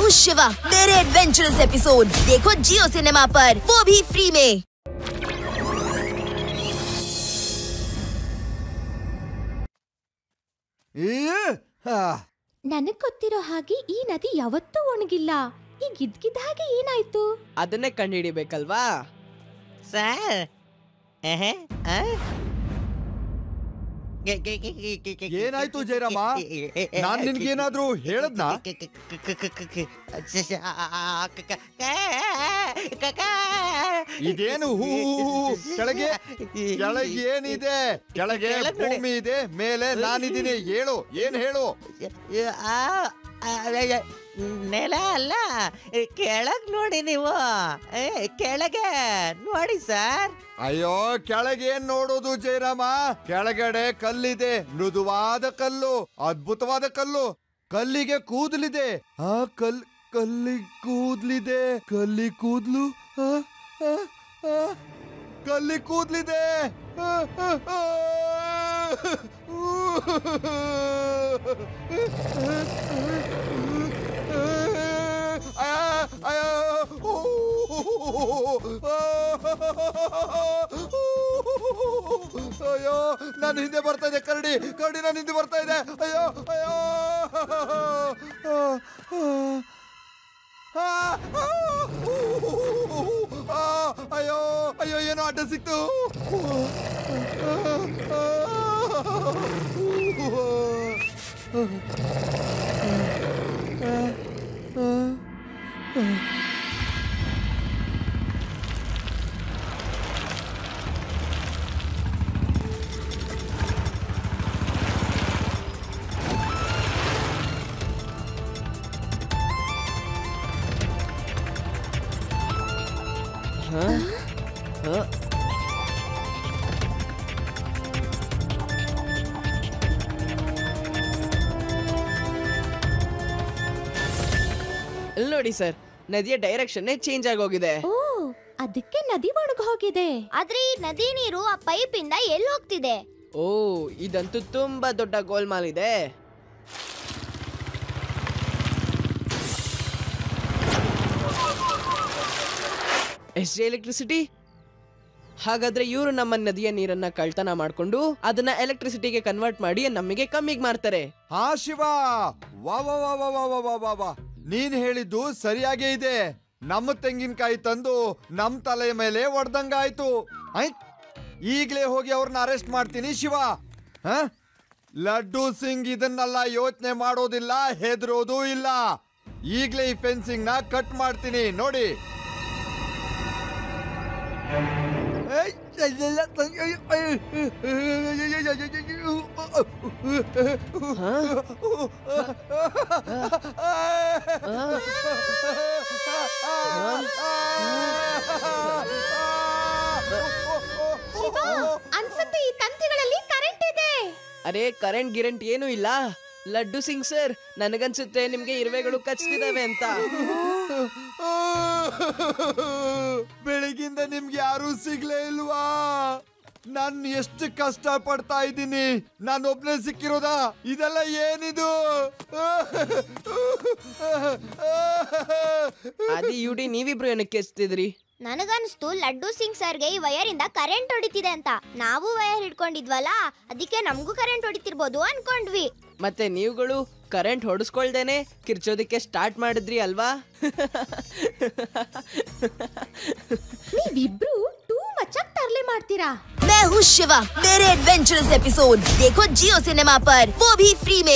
हूँ शिवा। मेरे adventurous episode देखो जियो सिनेमा पर, वो भी फ्री में। ನನಗ್ ಗೊತ್ತಿರೋ ಹಾಗೆ ಈ ನದಿ ಯಾವತ್ತೂ ಒಣಗಿಲ್ಲ. ಈಗ ಇದ್ಕಿದ್ದ ಹಾಗೆ ಏನಾಯ್ತು? ಅದನ್ನೇ ಕಂಡುಹಿಡಿಬೇಕಲ್ವಾ ಸರ್? ಏನಾಯ್ತು ಜಯರಾಮ? ನಾನ್ ನಿನ್ಗೇನಾದ್ರೂ ಹೇಳದ್ನಾ? ಇದೇನು ಹೂ ಕೆಳಗೆ ಕೆಳಗೆ ಏನಿದೆ? ಕೆಳಗೆ ಭೂಮಿ ಇದೆ, ಮೇಲೆ ನಾನಿದ್ದೀನಿ. ಹೇಳು, ಏನ್ ಹೇಳು? ನೆಲ ಅಲ್ಲ, ಕೆಳಗ್ ನೋಡಿ ನೀವು. ಕೆಳಗೆ ನೋಡಿ ಸರ್. ಅಯ್ಯೋ, ಕೆಳಗೆ ಏನ್ ನೋಡೋದು ಜಯರಾಮ? ಕೆಳಗಡೆ ಕಲ್ಲಿದೆ, ಮೃದುವಾದ ಕಲ್ಲು, ಅದ್ಭುತವಾದ ಕಲ್ಲು. ಕಲ್ಲಿಗೆ ಕೂದಲಿದೆ. ಆ ಕಲ್ಲಿ ಕೂದ್ಲಿದೆ. ಕಲ್ಲಿ ಕೂದ್ಲು, ಕಲ್ಲಿ ಕೂದ್ಲಿದೆ. ಅಯ್ಯೋ, ನಾನು ಹಿಂದೆ ಬರ್ತಾ ಇದೆ. ಕರಡಿ ನಾನು ಹಿಂದೆ ಬರ್ತಾ ಇದೆ. ಅಯ್ಯೋ ಅಯ್ಯೋ ಅಯ್ಯೋ ಅಯ್ಯೋ, ಏನೋ ಅಡ್ಡ ಸಿಕ್ತು. ಇಲ್ಲಿ ನೋಡಿ ಸರ್, ನದಿಯ ಡೈರೆಕ್ಷನ್ ಚೇಂಜ್ ಆಗೋಗಿದೆ. ಓ, ಅದಕ್ಕೆ ನದಿ ಒಣಗಿ ಹೋಗಿದೆ. ಆದ್ರೆ ಈ ನದಿ ನೀರು ಆ ಪೈಪ್ ಇಂದ ಎಲ್ಲಿ ಹೋಗ್ತಿದೆ? ಓ, ಇದಂತೂ ತುಂಬಾ ದೊಡ್ಡ ಗೋಲ್ಮಾಲ್ ಇದೆ. S J electricity. ಹಾಗಾದ್ರೆ ಇವರು ನಮ್ಮ ನದಿಯ ನೀರನ್ನ ಕಳ್ತನ ಮಾಡ್ಕೊಂಡು ಅದನ್ನ ಎಲೆಕ್ಟ್ರಿಸಿಟಿಗೆ ಕನ್ವರ್ಟ್ ಮಾಡಿ ನಮಗೆ ಕಮ್ಮಿಗೆ ಮಾರ್ತಾರೆ. ಹಾ ಶಿವ, ವಾ ವಾ ವಾ ವಾ ವಾ ವಾ ವಾ ವಾ, ನೀನ್ ಹೇಳಿದ್ದು ಸರಿಯಾಗೇ ಇದೆ. ನಮ್ಮ ತೆಂಗಿನಕಾಯಿ ತಂದು ನಮ್ ತಲೆ ಮೇಲೆ ಹೊಡೆದಂಗಾಯ್ತು. ಈಗ್ಲೇ ಹೋಗಿ ಅವ್ರನ್ನ ಅರೆಸ್ಟ್ ಮಾಡ್ತೀನಿ ಶಿವ. ಲಡ್ಡು ಸಿಂಗ್ ಇದನ್ನೆಲ್ಲ ಯೋಚನೆ ಮಾಡೋದಿಲ್ಲ, ಹೆದರೋದು ಇಲ್ಲ. ಈಗ್ಲೇ ಈ ಫೆನ್ಸಿಂಗ್ ನ ಕಟ್ ಮಾಡ್ತೀನಿ ನೋಡಿ. ಅನ್ಸುತ್ತೆ ಈ ತಂತಿಗಳಲ್ಲಿ ಕರೆಂಟ್ ಇದೆ. ಅರೆ, ಕರೆಂಟ್ ಗಿರೆಂಟ್ ಏನೂ ಇಲ್ಲ. ಲಡ್ಡು ಸಿಂಗ್ ಸರ್, ನನಗನ್ಸುತ್ತೆ ನಿಮ್ಗೆ ಇರುವೆಗಳು ಕಚ್ತಿದಾವೆ ಅಂತ. ಬೆಳಗಿಂದ ನಿಮ್ಗೆ ಯಾರು ಸಿಗ್ಲೇ ಇಲ್ವಾ? ನಾನು ಎಷ್ಟು ಕಷ್ಟ ಪಡ್ತಾ ಇದ್ದೀನಿ, ನಾನು ಒಬ್ನೇ ಸಿಕ್ಕಿರೋದಾ? ಇದೆಲ್ಲ ಏನಿದು? ಅದಿ ಯುಡಿ, ನೀವಿಬ್ರು ಏನಕ್ಕೆ ಎಸ್ತಿದ್ರಿ? ನನಗನ್ಸ್ತು ಲಡ್ಡು ಸಿಂಗ್ ಸರ್ಗೆ ಈ ವಯರ್ ಇಂದ ಕರೆಂಟ್ ಹೊಡಿತಿದೆ ಅಂತ. ನಾವು ವಯರ್ ಹಿಡ್ಕೊಂಡಿದ್ವಲ್ಲ, ಅದಕ್ಕೆ ನಮಗೂ ಕರೆಂಟ್ ಹೊಡಿತಿರ್ಬೋದು ಅನ್ಕೊಂಡ್ವಿ. ಮತ್ತೆ ನೀವುಗಳು ಕರೆಂಟ್ ಹೊಡಿಸ್ಕೊಳ್ದೇನೆ ಕಿರ್ಚೋದಿಕ್ಕೆ ಸ್ಟಾರ್ಟ್ ಮಾಡಿದ್ರಿ ಅಲ್ವಾ? ನೀವಿಬ್ರು ಟೂ ಮಚ್ ಆಗಿ ತರಲೆ ಮಾಡ್ತೀರಾ. मैं हूँ शिवा। मेरे एडवेंचरस एपिसोड देखो जियो सिनेमा पर, वो भी फ्री में।